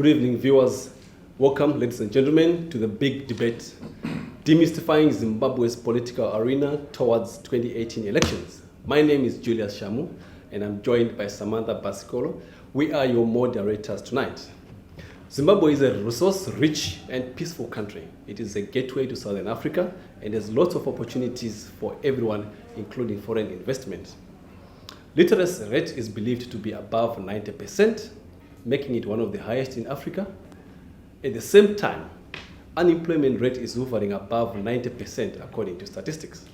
Good evening, viewers. Welcome, ladies and gentlemen, to the big debate, Demystifying Zimbabwe's political arena towards 2018 elections. My name is Julius Shamu, and I'm joined by Samantha Basikolo. We are your moderators tonight. Zimbabwe is a resource-rich and peaceful country. It is a gateway to Southern Africa and has lots of opportunities for everyone, including foreign investment. Literacy rate is believed to be above 90%, making it one of the highest in Africa. At the same time, unemployment rate is hovering above 90% according to statistics.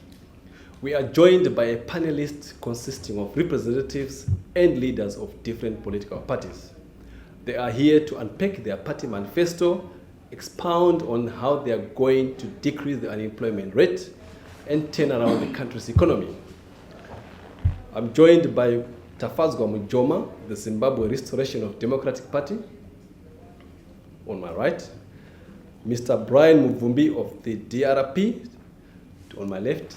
We are joined by a panelist consisting of representatives and leaders of different political parties. They are here to unpack their party manifesto, expound on how they are going to decrease the unemployment rate and turn around the country's economy. I'm joined by Tafazwa Mujoma, the Zimbabwe Restoration of Democratic Party, on my right, Mr. Brian Muvumbi of the DRP, on my left,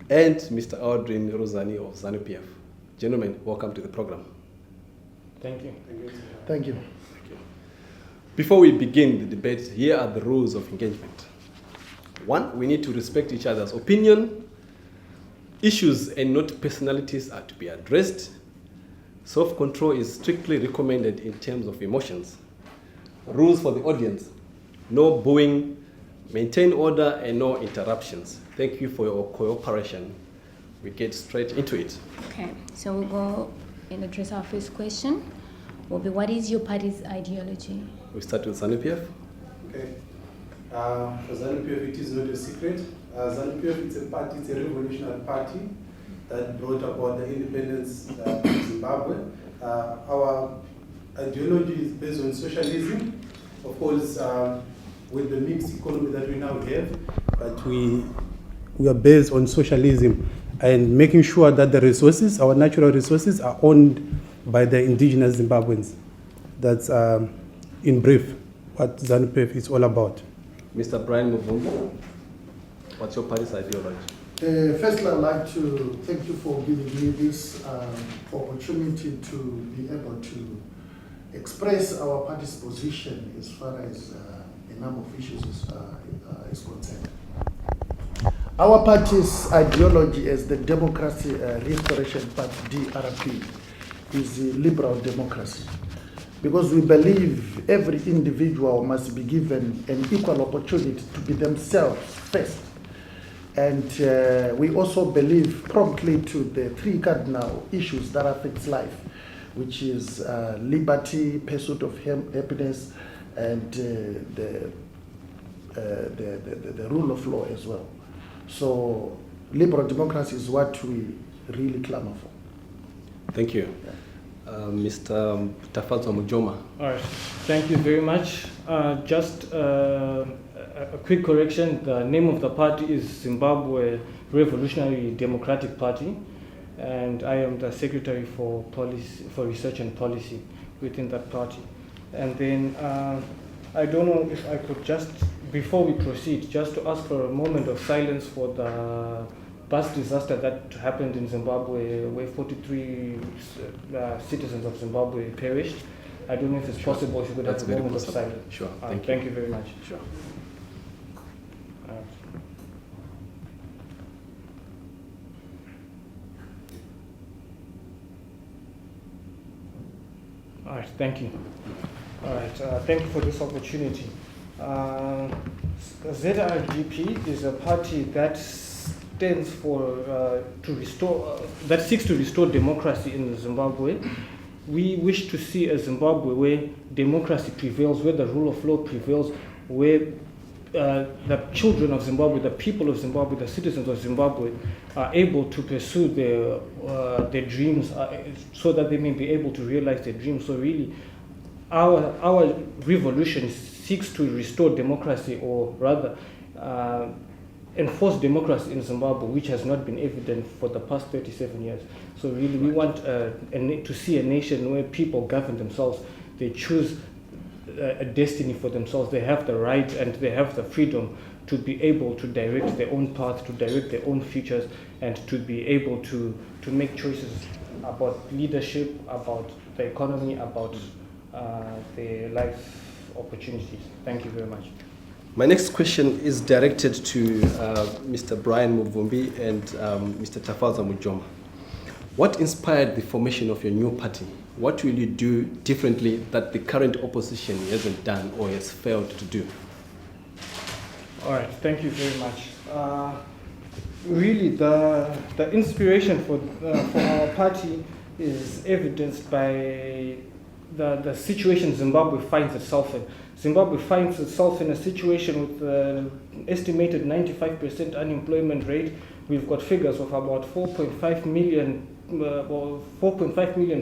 and Mr. Aldrin Rosani of ZANU-PF. Gentlemen, welcome to the program. Thank you. Thank you. Before we begin the debate, here are the rules of engagement. 1, we need to respect each other's opinion. Issues and not personalities are to be addressed. Self-control is strictly recommended in terms of emotions. Rules for the audience: no booing, maintain order, and no interruptions. Thank you for your cooperation. We get straight into it. Okay, so we'll go and address our first question. Will be, what is your party's ideology? We start with ZANU-PF. Okay. For ZANU-PF, it is not a secret. ZANU-PF, it's a party, it's a revolutionary party that brought about the independence of Zimbabwe. Our ideology is based on socialism, of course, with the mixed economy that we now have, but we are based on socialism and making sure that the resources, our natural resources, are owned by the indigenous Zimbabweans. That's, in brief, what ZANU-PF is all about. Mr. Brian Muvumbi, what's your party's ideology? Firstly, I'd like to thank you for giving me this opportunity to be able to express our party's position as far as a number of issues is concerned. Our party's ideology as the Democracy Restoration Party, DRP, is liberal democracy, because we believe every individual must be given an equal opportunity to be themselves first. And we also believe promptly to the 3 cardinal issues that affect life, which is liberty, pursuit of happiness, and the rule of law as well. So liberal democracy is what we really clamor for. Thank you. Mr. Tafazwa Mujoma. All right. Thank you very much. Just a quick correction. The name of the party is Zimbabwe Revolutionary Democratic Party, and I am the Secretary for Policy, for Research and Policy within that party. And then I don't know if I could just, before we proceed, just to ask for a moment of silence for the bus disaster that happened in Zimbabwe, where 43 citizens of Zimbabwe perished. I don't know if it's possible if you could have a moment of silence. Sure. Thank you very much. Sure. All right, thank you. All right, thank you for this opportunity. ZRDP is a party that stands for that seeks to restore democracy in Zimbabwe. We wish to see a Zimbabwe where democracy prevails, where the rule of law prevails, where the children of Zimbabwe, the people of Zimbabwe, the citizens of Zimbabwe are able to pursue their dreams so that they may be able to realize their dreams. So really, our revolution seeks to restore democracy, or rather enforce democracy in Zimbabwe, which has not been evident for the past 37 years. So really, we want to see a nation where people govern themselves. They choose a destiny for themselves. They have the right and they have the freedom to be able to direct their own path, to direct their own futures, and to be able to make choices about leadership, about the economy, about their life opportunities. Thank you very much. My next question is directed to Mr. Brian Muvumbi and Mr. Tafaza Mujoma. What inspired the formation of your new party? What will you do differently that the current opposition hasn't done or has failed to do? All right, thank you very much. Really, the inspiration for our party is evidenced by the situation Zimbabwe finds itself in. Zimbabwe finds itself in a situation with an estimated 95% unemployment rate. We've got figures of about 4.5 million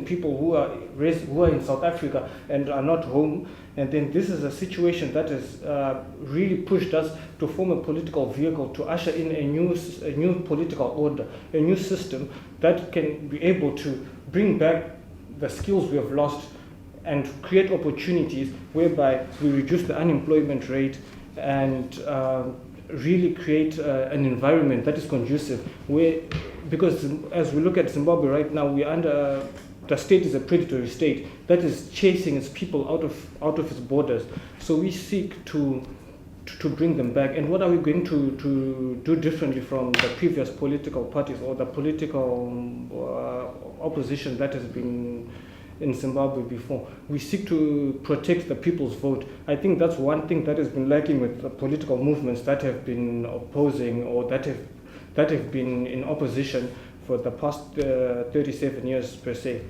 people who are in South Africa and are not home. And then this is a situation that has really pushed us to form a political vehicle to usher in a new political order, a new system that can be able to bring back the skills we have lost and create opportunities whereby we reduce the unemployment rate and really create an environment that is conducive. Because as we look at Zimbabwe right now, the state is a predatory state that is chasing its people out of its borders. So we seek to bring them back. And what are we going to do differently from the previous political parties or the political opposition that has been in Zimbabwe before? We seek to protect the people's vote. I think that's one thing that has been lacking with the political movements that have been opposing or that have been in opposition for the past 37 years per se.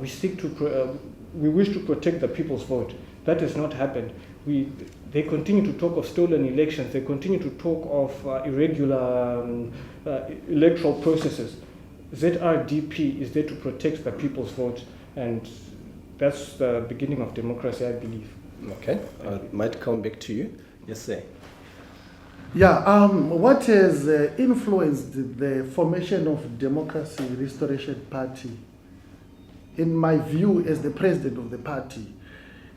We wish to protect the people's vote. That has not happened. They continue to talk of stolen elections. They continue to talk of irregular electoral processes. ZRDP is there to protect the people's vote, and that's the beginning of democracy, I believe. Okay, I might come back to you. Yes, sir. Yeah, what has influenced the formation of Democracy Restoration Party, in my view as the president of the party,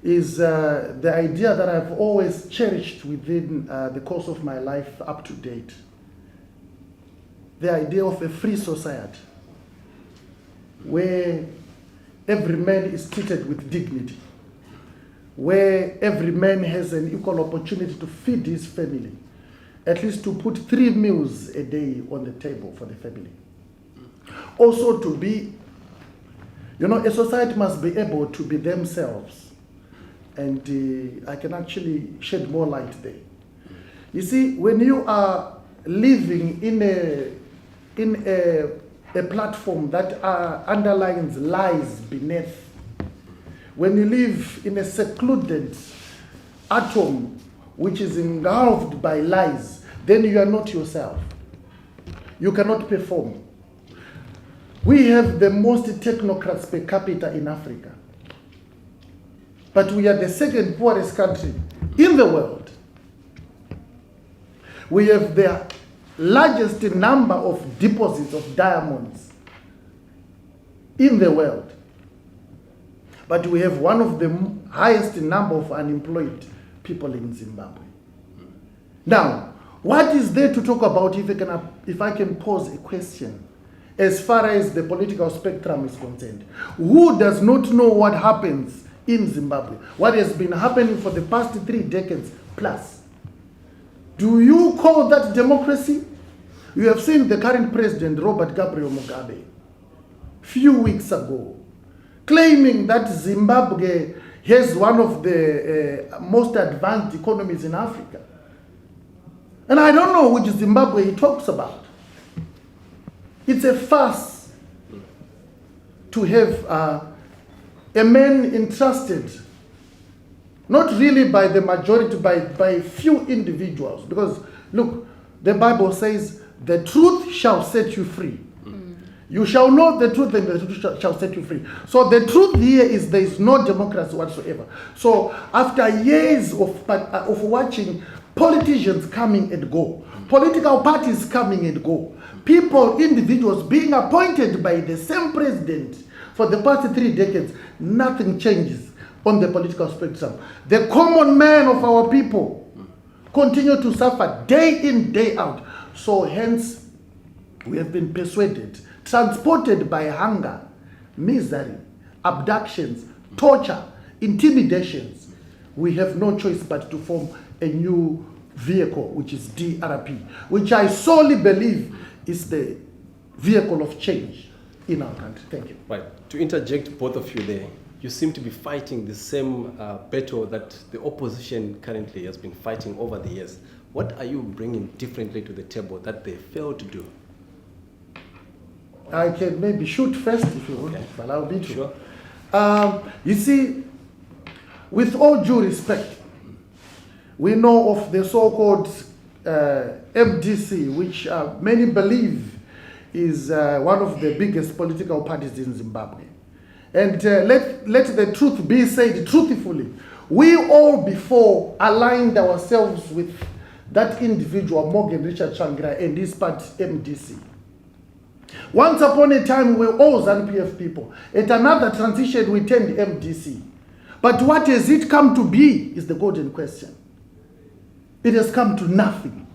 is the idea that I've always cherished within the course of my life up to date. The idea of a free society where every man is treated with dignity, where every man has an equal opportunity to feed his family, at least to put 3 meals a day on the table for the family. Also to be, a society must be able to be themselves. And I can actually shed more light there. You see, when you are living in a platform that underlines lies beneath, when you live in a secluded atom which is engulfed by lies, then you are not yourself. You cannot perform. We have the most technocrats per capita in Africa, but we are the second poorest country in the world. We have the largest number of deposits of diamonds in the world, but we have one of the highest number of unemployed people in Zimbabwe. Now, what is there to talk about if I can pose a question as far as the political spectrum is concerned? Who does not know what happens in Zimbabwe? What has been happening for the past 3 decades plus? Do you call that democracy? You have seen the current president, Robert Gabriel Mugabe, few weeks ago, claiming that Zimbabwe has one of the most advanced economies in Africa. And I don't know which Zimbabwe he talks about. It's a farce to have a man entrusted, not really by the majority, by few individuals. Because, look, the Bible says, the truth shall set you free. You shall know the truth, and the truth shall set you free. So the truth here is there is no democracy whatsoever. So after years of watching politicians coming and go, political parties coming and go, people, individuals being appointed by the same president for the past 3 decades, nothing changes on the political spectrum. The common man of our people continue to suffer day in, day out. So hence, we have been persuaded, transported by hunger, misery, abductions, torture, intimidations, we have no choice but to form a new vehicle, which is DRP, which I solely believe is the vehicle of change in our country. Thank you. Right. To interject both of you there, you seem to be fighting the same battle that the opposition currently has been fighting over the years. What are you bringing differently to the table that they failed to do? I can maybe shoot first if you want, Okay. but I'll be Sure. You see, with all due respect, we know of the so-called MDC, which many believe is one of the biggest political parties in Zimbabwe. And let the truth be said truthfully. We all before aligned ourselves with that individual, Morgan Richard Changira, and his party, MDC. Once upon a time, we were all ZANU-PF people. At another transition, we turned MDC. But what has it come to be is the golden question. It has come to nothing.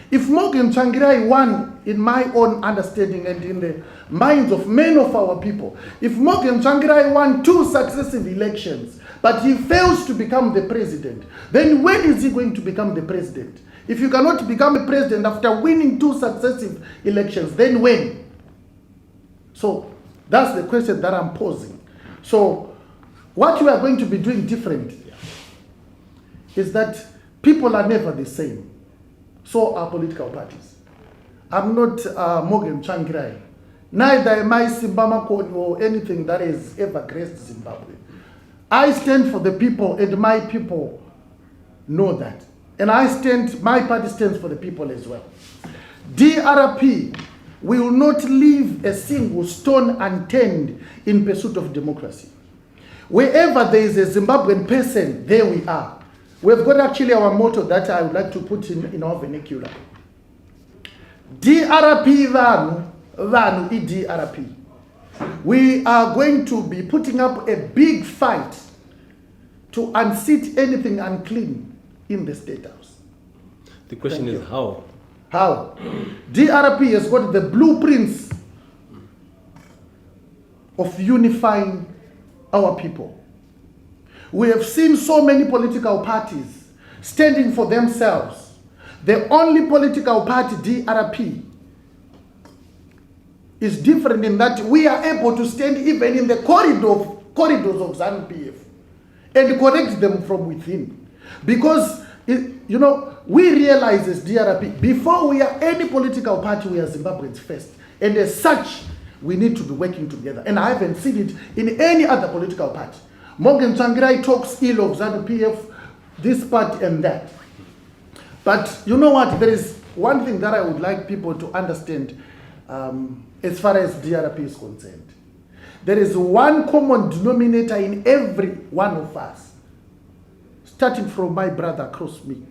If Morgan Changira won, in my own understanding and in the minds of many of our people, if Morgan Changira won 2 successive elections, but he fails to become the president, then when is he going to become the president? If you cannot become a president after winning 2 successive elections, then when? So that's the question that I'm posing. So what we are going to be doing different is that people are never the same. So are political parties. I'm not Morgan Changira. Neither am I Simbamakoni or anything that has ever graced Zimbabwe. I stand for the people, and my people know that. And my party stands for the people as well. DRP will not leave a single stone unturned in pursuit of democracy. Wherever there is a Zimbabwean person, there we are. We've got actually our motto that I would like to put in our vernacular. DRP Vanu DRP. We are going to be putting up a big fight to unseat anything unclean in the State House. The question is how? How? DRP has got the blueprints of unifying our people. We have seen so many political parties standing for themselves. The only political party, DRP, is different in that we are able to stand even in the corridors of ZANU-PF and correct them from within. Because, we realize as DRP, before we are any political party, we are Zimbabweans first. And as such, we need to be working together. And I haven't seen it in any other political party. Morgan Changira talks ill of ZANU-PF, this part and that. But you know what? There is one thing that I would like people to understand as far as DRP is concerned. There is one common denominator in every one of us, starting from my brother across me,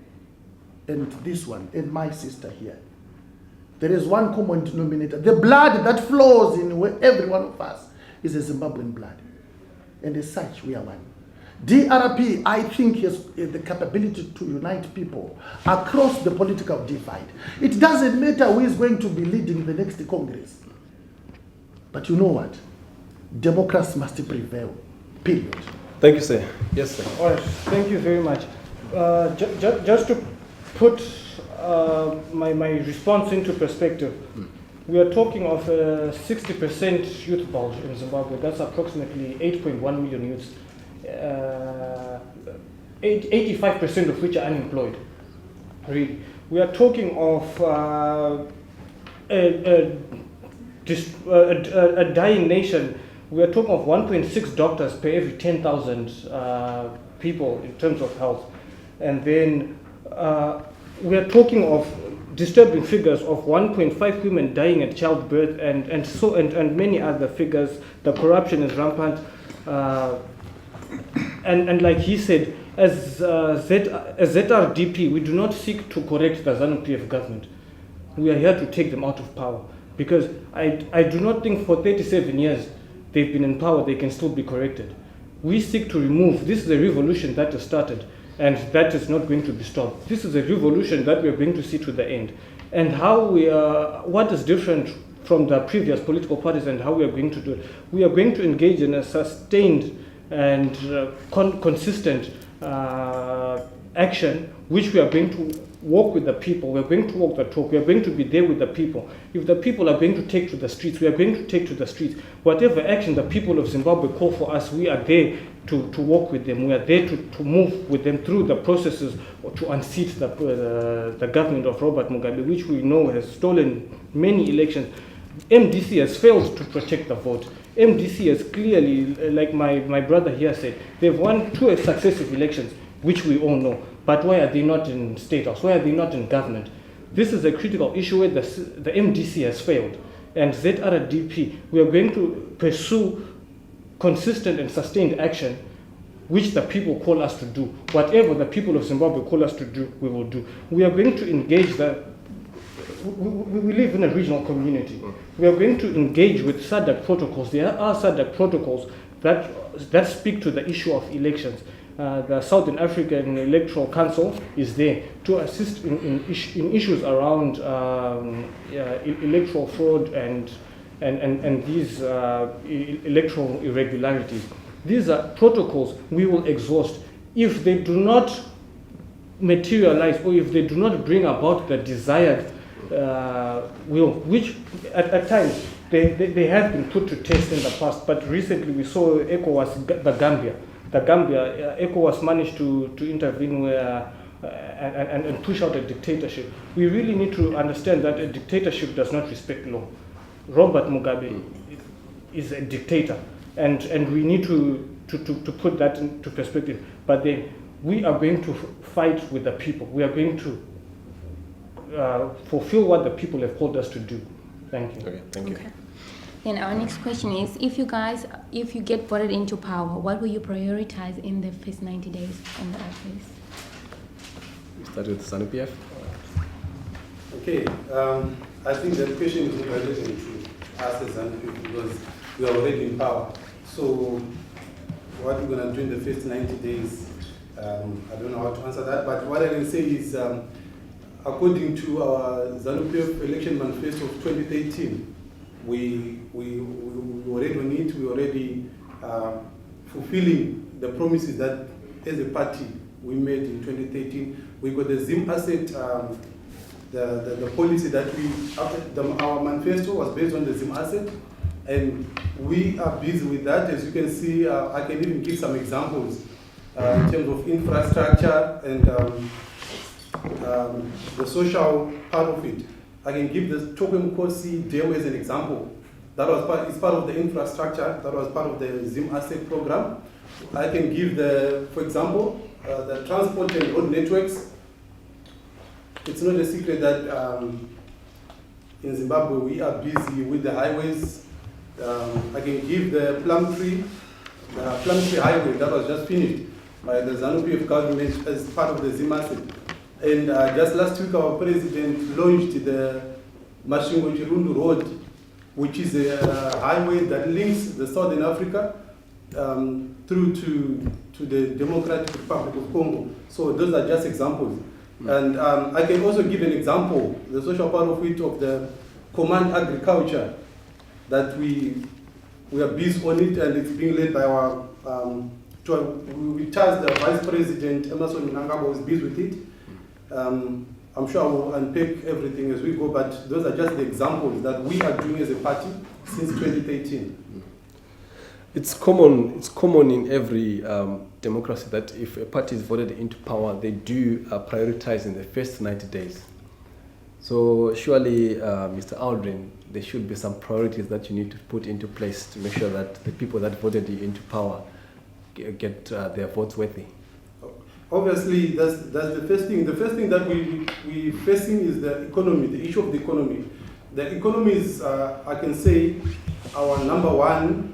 and this one, and my sister here. There is one common denominator. The blood that flows in every one of us is a Zimbabwean blood. And as such, we are one. DRP, I think, has the capability to unite people across the political divide. It doesn't matter who is going to be leading the next Congress. But you know what? Democracy must prevail, period. Thank you, sir. Yes, sir. All right, thank you very much. Just to put my response into perspective, we are talking of a 60% youth bulge in Zimbabwe. That's approximately 8.1 million youths, 85% of which are unemployed. Really. We are talking of a dying nation. We are talking of 1.6 doctors per every 10,000 people in terms of health. And then we are talking of disturbing figures of 1.5 women dying at childbirth and many other figures. The corruption is rampant. And like he said, as ZRDP, we do not seek to correct the ZANU-PF government. We are here to take them out of power. Because I do not think for 37 years they've been in power, they can still be corrected. We seek to remove, this is a revolution that has started, and that is not going to be stopped. This is a revolution that we are going to see to the end. And what is different from the previous political parties and how we are going to do it? We are going to engage in a sustained and consistent action, which we are going to walk with the people. We are going to walk the talk. We are going to be there with the people. If the people are going to take to the streets, we are going to take to the streets. Whatever action the people of Zimbabwe call for us, we are there to walk with them. We are there to move with them through the processes to unseat the government of Robert Mugabe, which we know has stolen many elections. MDC has failed to protect the vote. MDC has clearly, like my brother here said, they've won 2 successive elections, which we all know. But why are they not in State House? Why are they not in government? This is a critical issue where the MDC has failed. And ZRDP, we are going to pursue consistent and sustained action, which the people call us to do. Whatever the people of Zimbabwe call us to do, we will do. We are going to engage we live in a regional community. We are going to engage with SADC protocols. There are SADC protocols that speak to the issue of elections. The Southern African Electoral Council is there to assist in issues around electoral fraud and these electoral irregularities. These are protocols we will exhaust. If they do not materialize or if they do not bring about the desired will, which at times they have been put to test in the past, but recently we saw ECOWAS, the Gambia, ECOWAS managed to intervene and push out a dictatorship. We really need to understand that a dictatorship does not respect law. Robert Mugabe is a dictator, and we need to put that into perspective. But then we are going to fight with the people. We are going to fulfill what the people have called us to do. Thank you. Okay, thank you. Okay. Then our next question is, if you get voted into power, what will you prioritize in the first 90 days in the office? We start with ZANU-PF. Okay, I think that question is not relevant to us as ZANU-PF because we are already in power. So what we're going to do in the first 90 days, I don't know how to answer that, but what I can say is, according to our ZANU-PF election manifesto of 2013, we already on it, we already fulfilling the promises that as a party we made in 2013. We got the Zim asset, the policy that our manifesto was based on the Zim asset, and we are busy with that. As you can see, I can even give some examples in terms of infrastructure and the social part of it. I can give the Token Kosi Dam as an example. That was part of the infrastructure, that was part of the Zim asset program. I can give for example, the transport and road networks. It's not a secret that in Zimbabwe we are busy with the highways. I can give the Plumtree highway that was just finished by the ZANU-PF government as part of the Zim asset. And just last week, our president launched the Mashingo Chirundu Road, which is a highway that links the Southern Africa through to the Democratic Republic of Congo. So those are just examples. And I can also give an example, the social part of it, of the command agriculture, that we are busy on it, and it's being led by our, we charge the Vice President, Emerson Mnangagwa, is busy with it. I'm sure I will unpack everything as we go, but those are just the examples that we are doing as a party since 2013. It's common in every democracy that if a party is voted into power, they do prioritize in the first 90 days. So surely, Mr. Aldrin, there should be some priorities that you need to put into place to make sure that the people that voted you into power get their votes worthy. Obviously, that's the first thing. The first thing that we facing is the economy, the issue of the economy. The economy is, I can say, our number one.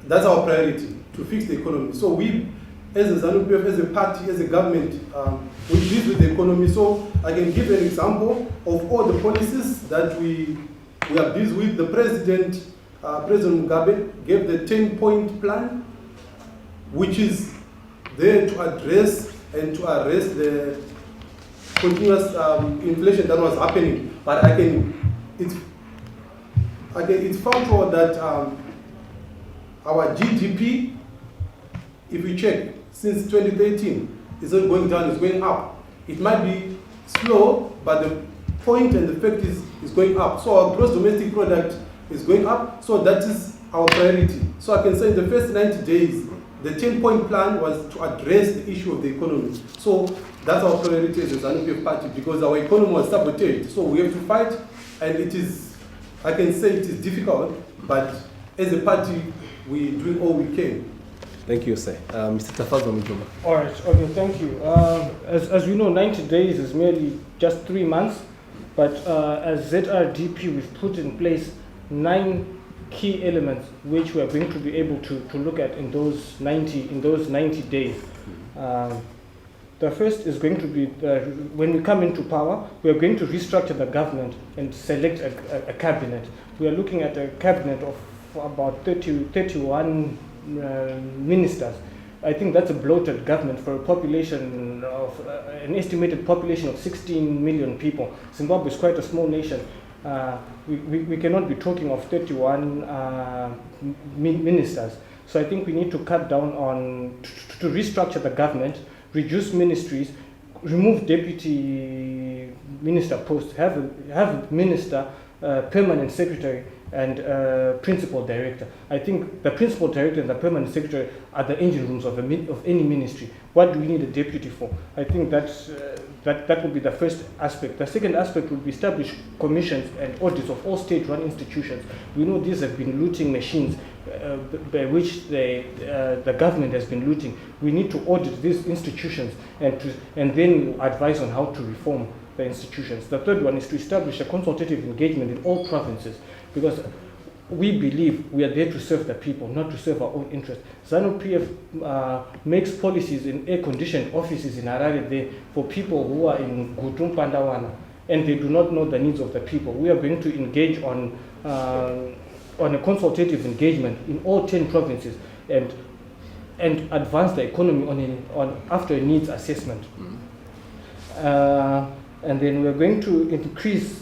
That's our priority, to fix the economy. So we, as a ZANU-PF, as a party, as a government, we deal with the economy. So I can give an example of all the policies that we are busy with. The President Mugabe gave the 10-point plan, which is there to address and to arrest the continuous inflation that was happening. But it's factual that our GDP, if you check, since 2013, is not going down, it's going up. It might be slow, but the point and the fact is going up. So our gross domestic product is going up, so that is our priority. So I can say in the first 90 days, the 10-point plan was to address the issue of the economy. So that's our priority as a ZANU-PF party, because our economy was sabotaged. So we have to fight, and it is, I can say it is difficult, but as a party, we're doing all we can. Thank you, sir. Mr. Tafazo Mjoma. All right, okay, thank you. As we know, 90 days is merely just 3 months, but as ZRDP, we've put in place 9 key elements which we are going to be able to look at in those 90 days. The first is going to be, when we come into power, we are going to restructure the government and select a cabinet. We are looking at a cabinet of about 31 ministers. I think that's a bloated government for a population of, an estimated population of 16 million people. Zimbabwe is quite a small nation. We cannot be talking of 31 ministers. So I think we need to cut down on, to restructure the government, reduce ministries, remove deputy minister posts, have a minister, permanent secretary, and principal director. I think the principal director and the permanent secretary are the engine rooms of any ministry. What do we need a deputy for? I think that would be the first aspect. The second aspect would be establish commissions and audits of all state-run institutions. We know these have been looting machines by which the government has been looting. We need to audit these institutions and then advise on how to reform the institutions. The third one is to establish a consultative engagement in all provinces, because we believe we are there to serve the people, not to serve our own interests. ZANU-PF makes policies in air-conditioned offices in Harare there for people who are in Gutum Pandawana, and they do not know the needs of the people. We are going to engage on a consultative engagement in all 10 provinces and advance the economy after a needs assessment. And then we're going to increase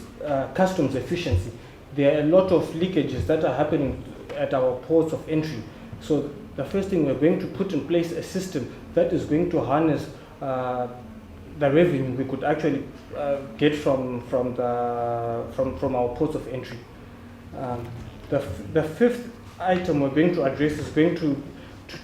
customs efficiency. There are a lot of leakages that are happening at our ports of entry. So the first thing, we're going to put in place a system that is going to harness the revenue we could actually get from our ports of entry. The fifth item we're going to address is going to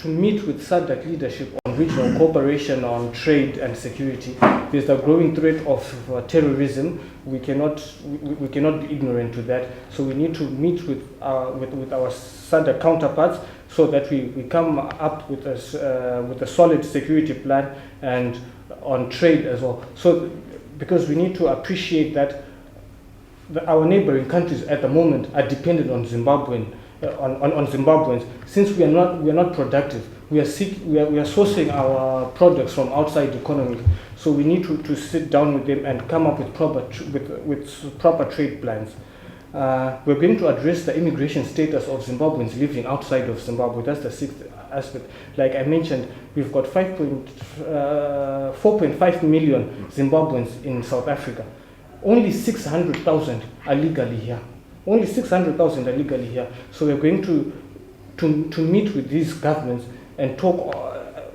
meet with SADC leadership on regional cooperation on trade and security. There's a growing threat of terrorism. We cannot be ignorant to that. So we need to meet with our SADC counterparts so that we come up with a solid security plan and on trade as well. So because we need to appreciate that our neighboring countries at the moment are dependent on Zimbabweans. Since we are not productive, we are sourcing our products from outside the economy. So we need to sit down with them and come up with proper trade plans. We're going to address the immigration status of Zimbabweans living outside of Zimbabwe. That's the sixth aspect. Like I mentioned, we've got 4.5 million Zimbabweans in South Africa. Only 600,000 are legally here. Only 600,000 are legally here. So we're going to meet with these governments and talk,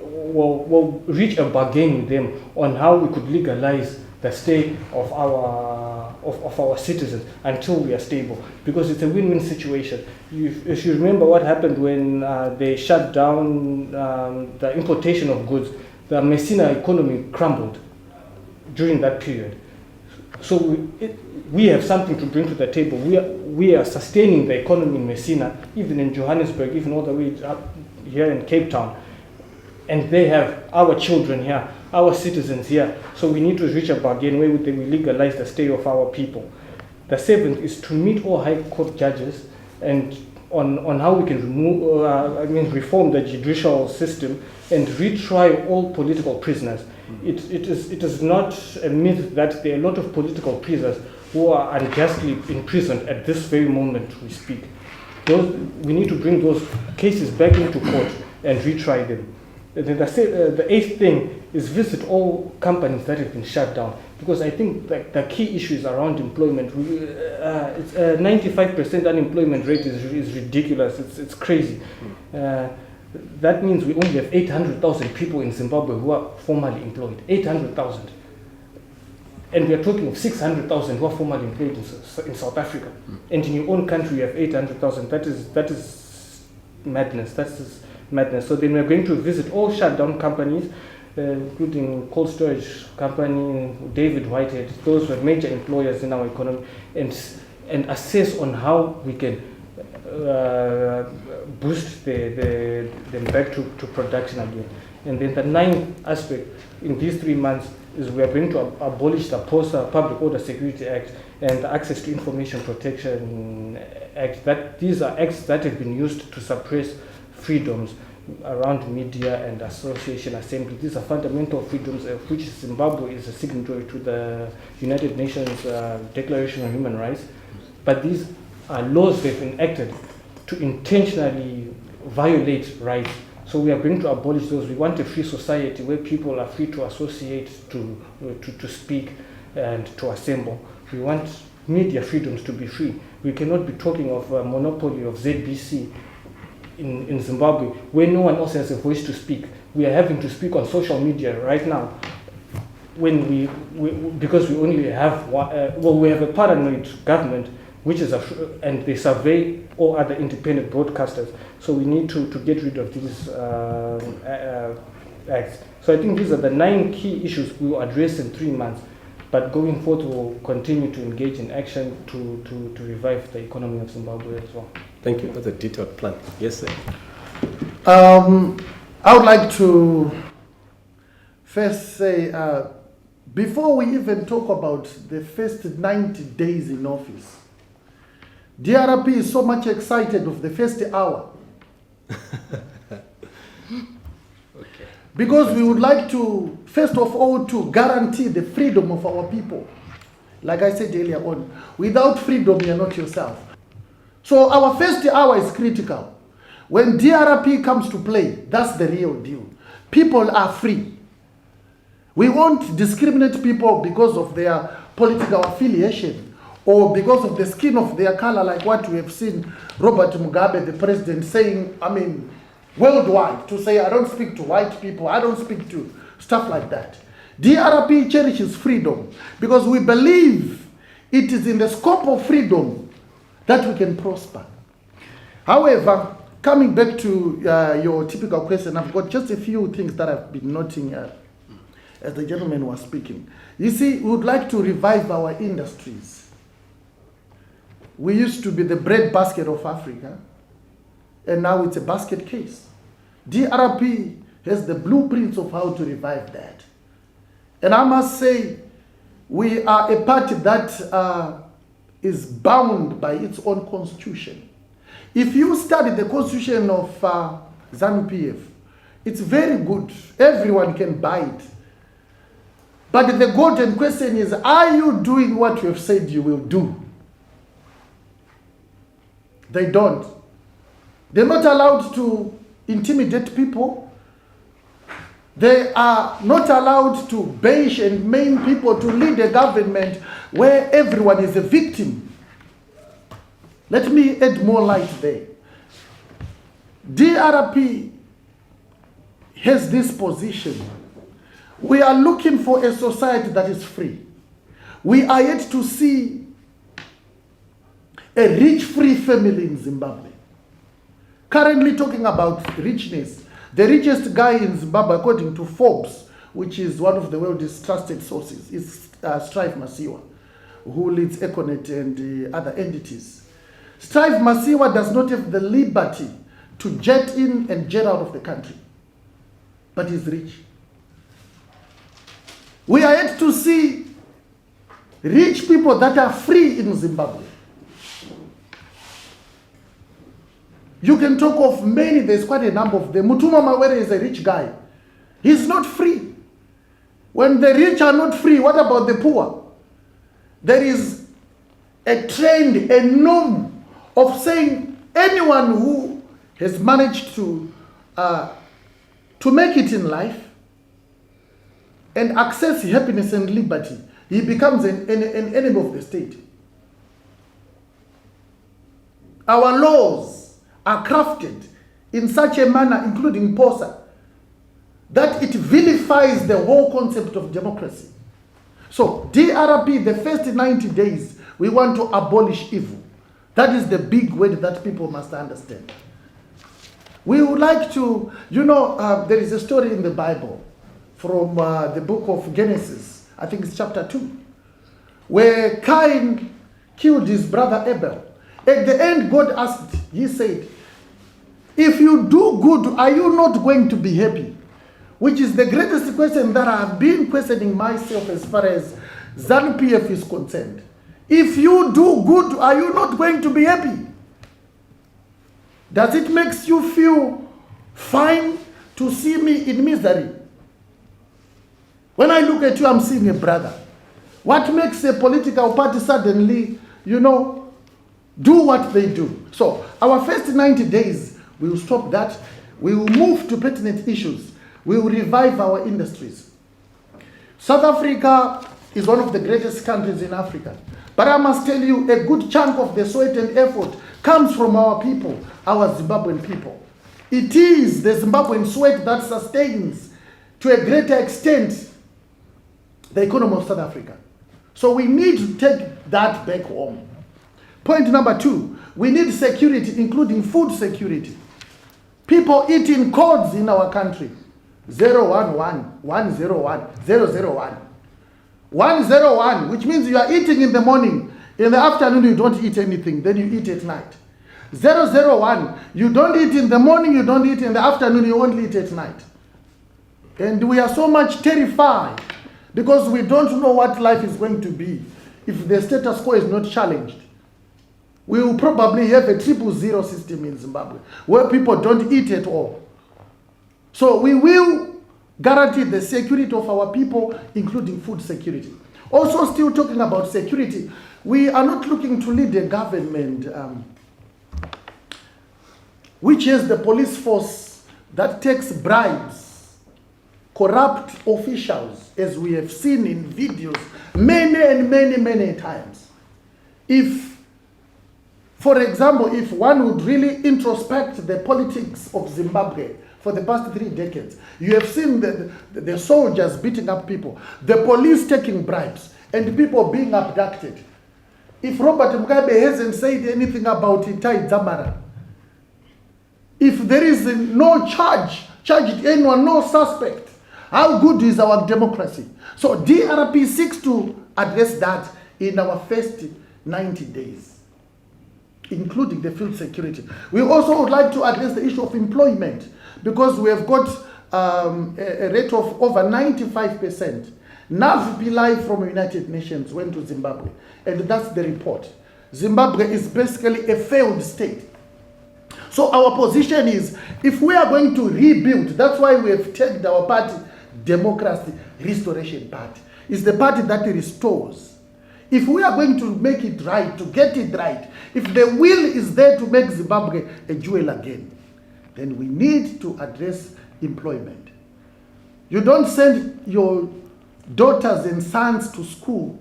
we'll reach a bargain with them on how we could legalize the stay of our citizens until we are stable, because it's a win-win situation. If you remember what happened when they shut down the importation of goods, the Messina economy crumbled during that period. So we have something to bring to the table. We are sustaining the economy in Messina, even in Johannesburg, even all the way up here in Cape Town. And they have our children here, our citizens here. So we need to reach a bargain where we legalize the stay of our people. The seventh is to meet all high court judges and on how we can reform the judicial system and retry all political prisoners. It is not a myth that there are a lot of political prisoners who are unjustly imprisoned at this very moment we speak. We need to bring those cases back into court and retry them. The eighth thing is visit all companies that have been shut down, because I think the key issue is around employment. 95% unemployment rate is ridiculous. It's crazy. That means we only have 800,000 people in Zimbabwe who are formally employed. 800,000. And we are talking of 600,000 who are formally employed in South Africa. And in your own country you have 800,000. That is madness. That is madness. So then we are going to visit all shut down companies, including cold storage company, David Whitehead. Those were major employers in our economy, and assess on how we can boost them back to production again. And then the ninth aspect in these 3 months is we are going to abolish the POSA, Public Order Security Act, and the Access to Information Protection Act. These are acts that have been used to suppress freedoms around media and association, assembly. These are fundamental freedoms of which Zimbabwe is a signatory to the United Nations Declaration on Human Rights. But these are laws they've enacted to intentionally violate rights. So we are going to abolish those. We want a free society where people are free to associate, to speak, and to assemble. We want media freedoms to be free. We cannot be talking of a monopoly of ZBC in Zimbabwe, where no one else has a voice to speak. We are having to speak on social media right now, when because we only have we have a paranoid government, which is and they survey all other independent broadcasters. So we need to get rid of these acts. So I think these are the 9 key issues we will address in 3 months. But going forward, we'll continue to engage in action to revive the economy of Zimbabwe as well. Thank you. That's a detailed plan. Yes, sir. I would like to first say, before we even talk about the first 90 days in office, DRP is so much excited of the first hour. Okay. Because we would like to, first of all, to guarantee the freedom of our people. Like I said earlier on, without freedom, you're not yourself. So our first hour is critical. When DRP comes to play, that's the real deal. People are free. We won't discriminate people because of their political affiliation or because of the skin of their color, like what we have seen Robert Mugabe, the president, saying, worldwide, to say, I don't speak to white people, I don't speak to stuff like that. DRP cherishes freedom because we believe it is in the scope of freedom that we can prosper. However, coming back to your typical question, I've got just a few things that I've been noting as the gentleman was speaking. You see, we would like to revive our industries. We used to be the breadbasket of Africa, and now it's a basket case. DRP has the blueprints of how to revive that. And I must say, we are a party that is bound by its own constitution. If you study the constitution of ZANU-PF, it's very good. Everyone can buy it. But the golden question is, are you doing what you have said you will do? They don't. They're not allowed to intimidate people. They are not allowed to bash and maim people, to lead a government where everyone is a victim. Let me add more light there. DRP has this position. We are looking for a society that is free. We are yet to see a rich, free family in Zimbabwe. Currently talking about richness, the richest guy in Zimbabwe, according to Forbes, which is one of the world's trusted sources, is Strive Masiwa, who leads Econet and other entities. Strive Masiwa does not have the liberty to jet in and jet out of the country, but he's rich. We are yet to see rich people that are free in Zimbabwe. You can talk of many, there's quite a number of them. Mutuma Mawere is a rich guy. He's not free. When the rich are not free, what about the poor? There is a trend, a norm of saying anyone who has managed to make it in life and access happiness and liberty, he becomes an enemy of the state. Our laws are crafted in such a manner, including POSA, that it vilifies the whole concept of democracy. So, DRP, the first 90 days, we want to abolish evil. That is the big word that people must understand. We would like to, there is a story in the Bible from the book of Genesis, I think it's chapter 2, where Cain killed his brother Abel. At the end, God asked, he said, if you do good, are you not going to be happy? Which is the greatest question that I have been questioning myself as far as ZANU-PF is concerned. If you do good, are you not going to be happy? Does it make you feel fine to see me in misery? When I look at you, I'm seeing a brother. What makes a political party suddenly, do what they do? So, our first 90 days, we will stop that. We will move to pertinent issues. We will revive our industries. South Africa is one of the greatest countries in Africa. But I must tell you, a good chunk of the sweat and effort comes from our people, our Zimbabwean people. It is the Zimbabwean sweat that sustains, to a greater extent, the economy of South Africa. So we need to take that back home. Point number 2, we need security, including food security. People eating codes in our country. 011, 101, 001. 101, which means you are eating in the morning. In the afternoon, you don't eat anything. Then you eat at night. 001, you don't eat in the morning, you don't eat in the afternoon, you only eat at night. And we are so much terrified because we don't know what life is going to be if the status quo is not challenged. We will probably have a 000 system in Zimbabwe where people don't eat at all. So we will guarantee the security of our people, including food security. Also, still talking about security, we are not looking to lead a government which has the police force that takes bribes, corrupt officials, as we have seen in videos many times. If, for example, if one would really introspect the politics of Zimbabwe for the past 3 decades, you have seen the soldiers beating up people, the police taking bribes, and people being abducted. If Robert Mugabe hasn't said anything about Itai Dzamara, if there is no charged anyone, no suspect, how good is our democracy? So DRP seeks to address that in our first 90 days, including the field security. We also would like to address the issue of employment, because we have got a rate of over 95%. Nav Pillai from United Nations went to Zimbabwe, and that's the report. Zimbabwe is basically a failed state. So our position is, if we are going to rebuild, that's why we have tagged our party Democracy Restoration Party. It's the party that restores. If we are going to make it right, to get it right, if the will is there to make Zimbabwe a jewel again, then we need to address employment. You don't send your daughters and sons to school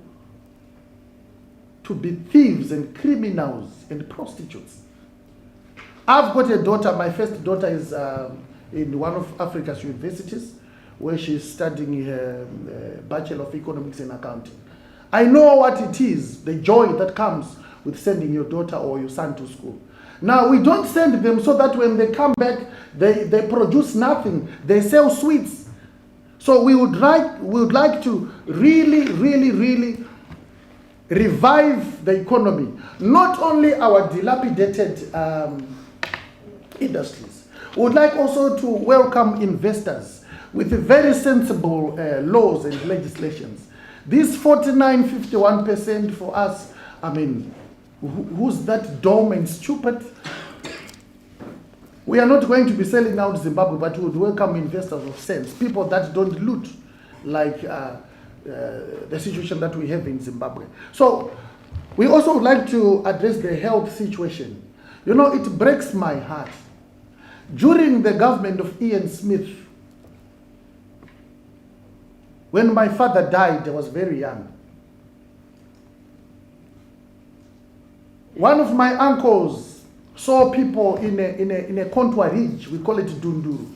to be thieves and criminals and prostitutes. I've got a daughter, my first daughter is in one of Africa's universities, where she's studying her Bachelor of Economics and Accounting. I know what it is, the joy that comes with sending your daughter or your son to school. Now, we don't send them so that when they come back, they produce nothing. They sell sweets. So we would like to really revive the economy. Not only our dilapidated industries. We would like also to welcome investors with very sensible laws and legislations. This 49-51% for us, I mean, who's that dumb and stupid? We are not going to be selling out Zimbabwe, but we would welcome investors of sense, people that don't loot like the situation that we have in Zimbabwe. So we also would like to address the health situation. You know, it breaks my heart. During the government of Ian Smith, When my father died, I was very young. One of my uncles saw people in a contour ridge, we call it Dunduru.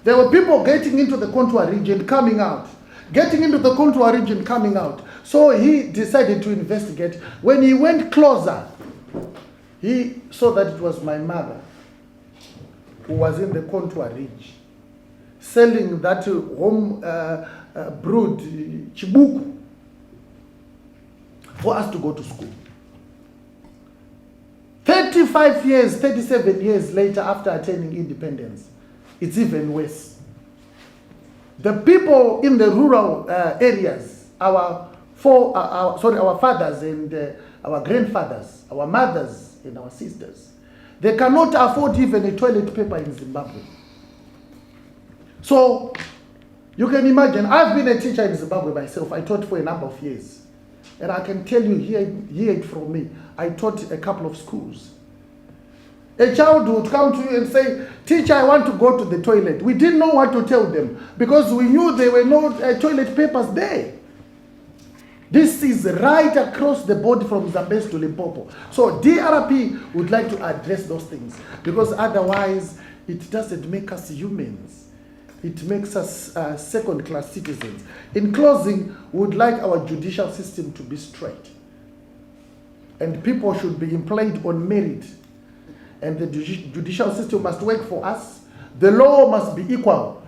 There were people getting into the contour ridge and coming out. Getting into the contour ridge and coming out. So he decided to investigate. When he went closer, he saw that it was my mother who was in the contour ridge, selling that home brewed chibuku for us to go to school. 35 years, 37 years later, after attaining independence, it's even worse. The people in the rural areas, our fathers and our grandfathers, our mothers and our sisters, they cannot afford even a toilet paper in Zimbabwe. So you can imagine, I've been a teacher in Zimbabwe myself. I taught for a number of years. And I can tell you, hear it from me, I taught a couple of schools. A child would come to you and say, teacher, I want to go to the toilet. We didn't know what to tell them because we knew there were no toilet papers there. This is right across the board from Zambezi to Limpopo. So DRP would like to address those things because otherwise it doesn't make us humans. It makes us second-class citizens. In closing, we would like our judicial system to be straight. And people should be employed on merit. And the judicial system must work for us. The law must be equal,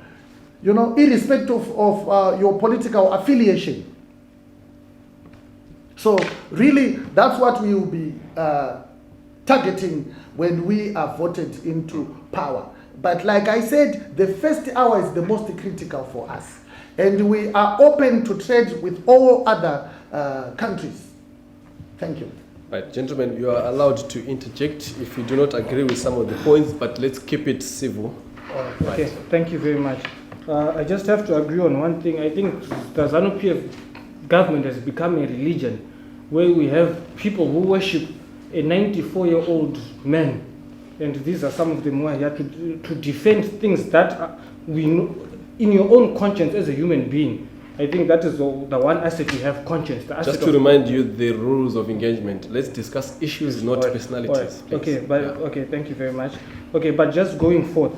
irrespective of your political affiliation. So really, that's what we will be targeting when we are voted into power. But like I said, the first hour is the most critical for us. And we are open to trade with all other countries. Thank you. Right, gentlemen, you are allowed to interject if you do not agree with some of the points, but let's keep it civil. Okay, thank you very much. I just have to agree on one thing. I think the ZANU-PF government has become a religion where we have people who worship a 94-year-old man. And these are some of them who are here to defend things that we know in your own conscience as a human being. I think that is the one asset you have, conscience. Just to remind you the rules of engagement. Let's discuss issues, not personalities. Okay, okay, thank you very much. Okay, but just going forth,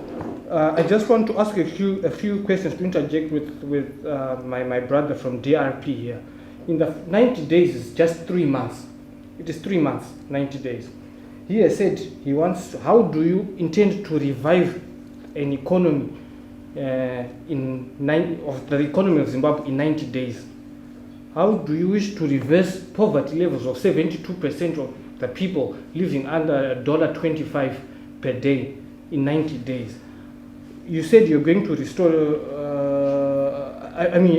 I just want to ask a few questions to interject with my brother from DRP here. In the 90 days is just 3 months. It is 3 months, 90 days. He has said he wants. How do you intend to revive an economy? The economy of Zimbabwe in 90 days. How do you wish to reverse poverty levels of 72% of the people living under $1.25 per day in 90 days? You said you're going to restore,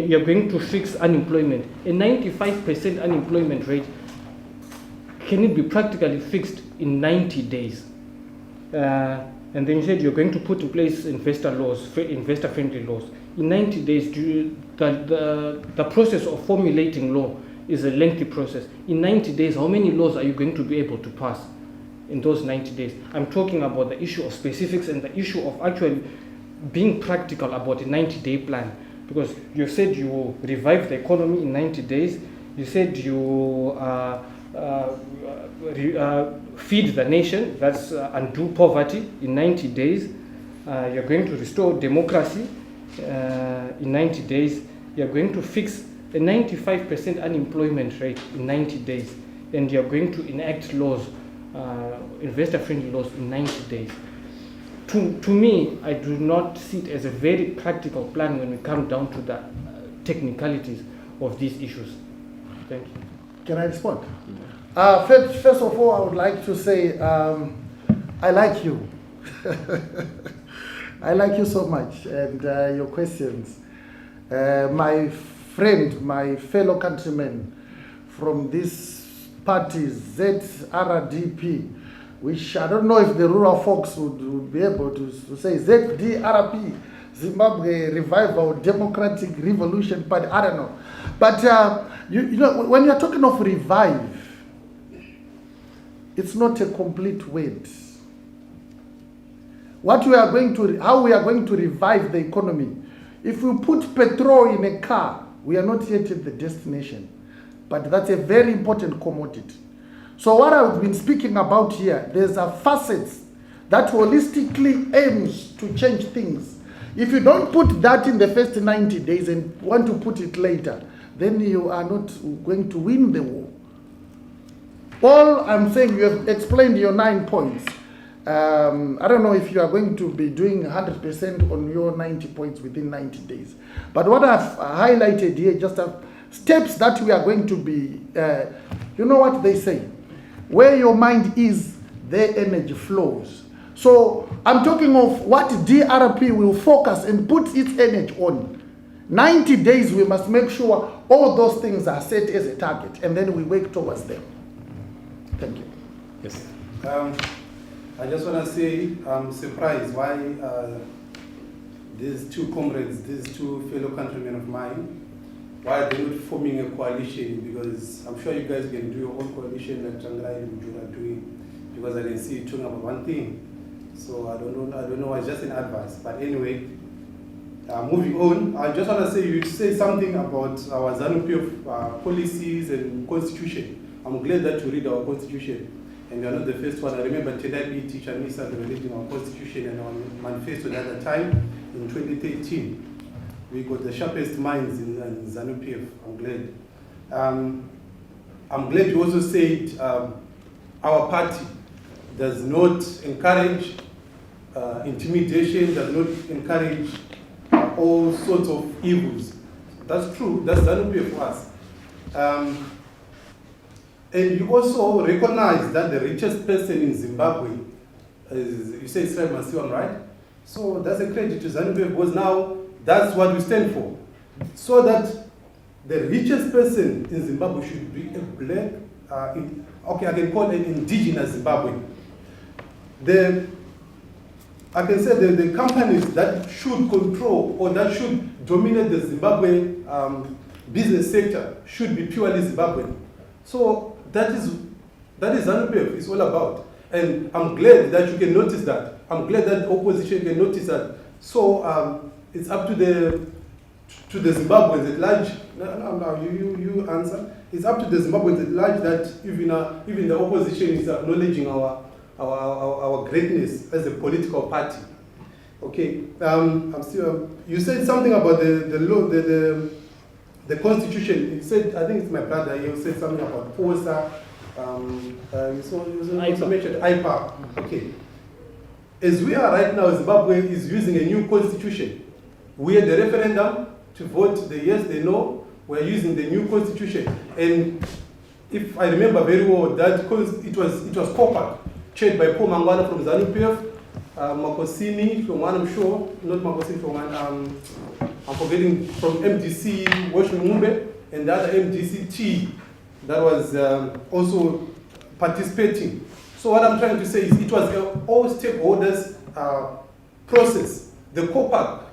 you're going to fix unemployment. A 95% unemployment rate, can it be practically fixed in 90 days? And then you said you're going to put in place investor-friendly laws. In 90 days, the process of formulating law is a lengthy process. In 90 days, how many laws are you going to be able to pass in those 90 days? I'm talking about the issue of specifics and the issue of actually being practical about a 90-day plan. Because you said you will revive the economy in 90 days. You said you feed the nation, that's undo poverty in 90 days. You're going to restore democracy in 90 days. You're going to fix a 95% unemployment rate in 90 days. And you're going to enact laws, investor-friendly laws in 90 days. To me, I do not see it as a very practical plan when we come down to the technicalities of these issues. Thank you. Can I respond? First of all, I would like to say I like you. I like you so much and your questions. My friend, my fellow countrymen from this party, ZRDP, which I don't know if the rural folks would be able to say ZDRP, Zimbabwe Revival Democratic Revolution Party, I don't know. But when you're talking of revive, it's not a complete word. How we are going to revive the economy If we put petrol in a car, we are not yet at the destination. But that's a very important commodity. So what I've been speaking about here, there's a facets that holistically aims to change things. If you don't put that in the first 90 days and want to put it later, then you are not going to win the war. All I'm saying, you have explained your 9 points. I don't know if you are going to be doing 100% on your 90 points within 90 days. But what I've highlighted here, just steps that we are going to be, you know what they say? Where your mind is, there energy flows. So I'm talking of what DRP will focus and put its energy on. 90 days, we must make sure all those things are set as a target, and then we work towards them. Thank you. Yes. I just want to say I'm surprised why these two comrades, these two fellow countrymen of mine, why they're not forming a coalition, because I'm sure you guys can do your own coalition like Changai and Jura are doing, because I can see you talking about one thing. So I don't know, it's just an advice. But anyway, moving on, I just want to say, you say something about our ZANU-PF policies and constitution. I'm glad that you read our constitution. And you're not the first one. I remember Tedabi teacher Nisa, they were reading our constitution and our manifesto at that time in 2013. We got the sharpest minds in ZANU-PF. I'm glad. I'm glad you also said our party does not encourage intimidation, does not encourage all sorts of evils. That's true. That's ZANU-PF for us. And you also recognize that the richest person in Zimbabwe is, you say, Israel Masiwam, right? So that's a credit to ZANU-PF, because now that's what we stand for. So that the richest person in Zimbabwe should be a black, okay, I can call it indigenous Zimbabwean. I can say the companies that should control or that should dominate the Zimbabwe business sector should be purely Zimbabwean. So that is ZANU-PF is all about. And I'm glad that you can notice that. I'm glad that the opposition can notice that. So it's up to the Zimbabweans at large. No, you answer. It's up to the Zimbabweans at large that even the opposition is acknowledging our greatness as a political party. Okay. I'm still. You said something about the law, the constitution. You said, I think it's my brother. You said something about POSA. You also mentioned IPA. Okay. As we are right now, Zimbabwe is using a new constitution. We had the referendum to vote the yes, the no. We're using the new constitution. And if I remember very well, that it was COPAC, chaired by Paul Mangwana from ZANU-PF, Makosini from one, I'm sure, not Makosini from one, I'm forgetting, from MDC, Mumbe, and the other MDC-T that was also participating. So what I'm trying to say is it was an all stakeholders process. The COPAC,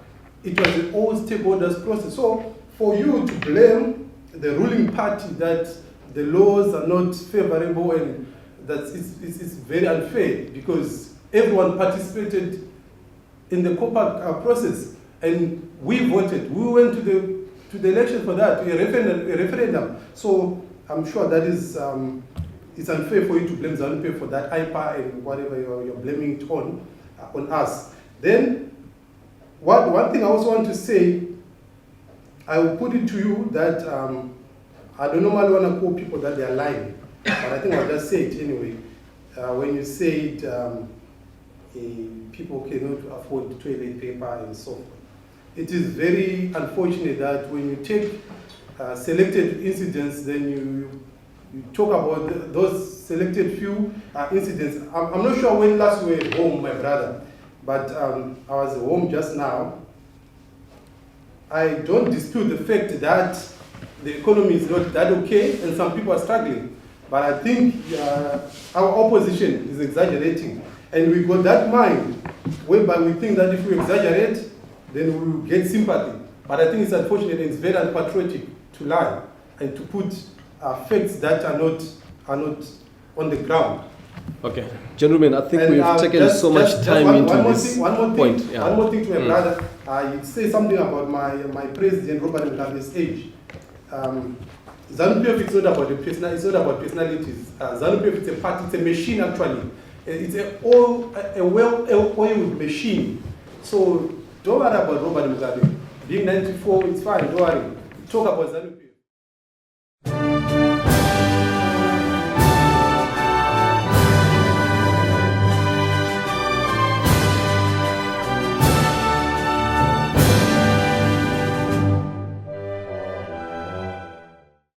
it was an all stakeholders process. So for you to blame the ruling party that the laws are not favorable and that it's very unfair, because everyone participated in the COPAC process and we voted. We went to the election for that, a referendum. So I'm sure that is it's unfair for you to blame ZANU-PF for that IPA and whatever you're blaming it on us. Then one thing I also want to say, I will put it to you that I don't normally want to call people that they are lying, but I think I'll just say it anyway. When you said people cannot afford toilet paper and so forth, it is very unfortunate that when you take selected incidents, then you talk about those selected few incidents. I'm not sure when last we were home, my brother, but I was home just now. I don't dispute the fact that the economy is not that okay and some people are struggling. But I think our opposition is exaggerating. And we got that mind whereby we think that if we exaggerate, then we will get sympathy. But I think it's unfortunate and it's very unpatriotic to lie and to put facts that are not on the ground. Okay, gentlemen, I think And, we've taken just- so much just time one- into one more this thing, one more point. thing, Yeah. One more thing to my Mm. brother. You say something about my president, Robert Mugabe's age. ZANU-PF, it's not about it's not about personalities. ZANU-PF, it's a party, it's a machine actually. It's a well-oiled machine. So don't worry about Robert Mugabe. Being 94, it's fine, don't worry. Talk about ZANU-PF.